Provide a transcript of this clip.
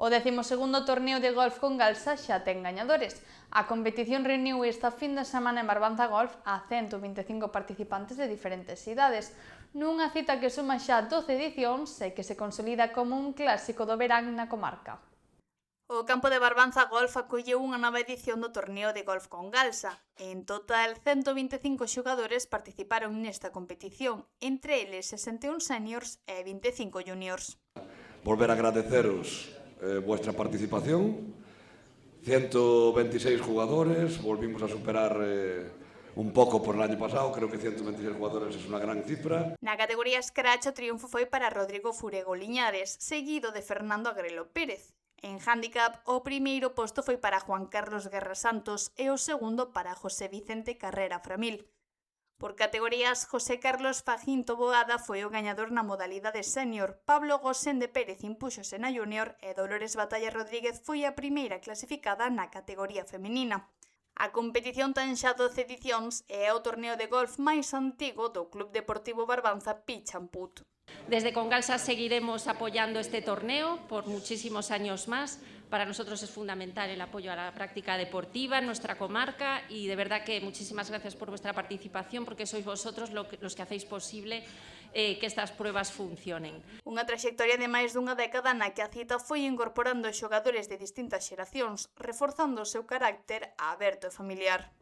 O 12º torneo de golf con Galsa xa ten gañadores. A competición reuniu esta fin de semana en Barbanza Golf a 125 participantes de diferentes idades, nunha cita que suma xa 12 edicións e que se consolida como un clásico do verán na comarca. O campo de Barbanza Golf acolleu unha nova edición do torneo de golf con Galsa. En total, 125 xogadores participaron nesta competición, entre eles 61 seniors e 25 juniors. Volver a agradeceros vuestra participación, 126 jugadores, volvimos a superar un pouco por el año pasado, creo que 126 jugadores es unha gran cifra. Na categoría Scratch o triunfo foi para Rodrigo Furego Liñares, seguido de Fernando Agrelo Pérez. En handicap, o primeiro posto foi para Juan Carlos Guerra Santos e o segundo para José Vicente Carrera Framil. Por categorías, José Carlos Fajín Toboada foi o gañador na modalidade senior, Pablo Gosende Pérez impúxose na junior e Dolores Batalla Rodríguez foi a primeira clasificada na categoría feminina. A competición ten xa 12 edicións e é o torneo de golf máis antigo do Club Deportivo Barbanza Pichamput. Desde Congalsa seguiremos apoyando este torneo por muchísimos años más. Para nosotros es fundamental el apoyo a la práctica deportiva en nuestra comarca y de verdad que muchísimas gracias por vuestra participación porque sois vosotros los que hacéis posible que estas pruebas funcionen. Unha traxectoria de máis dunha década na que a cita foi incorporando xogadores de distintas xeracións, reforzando o seu carácter aberto e familiar.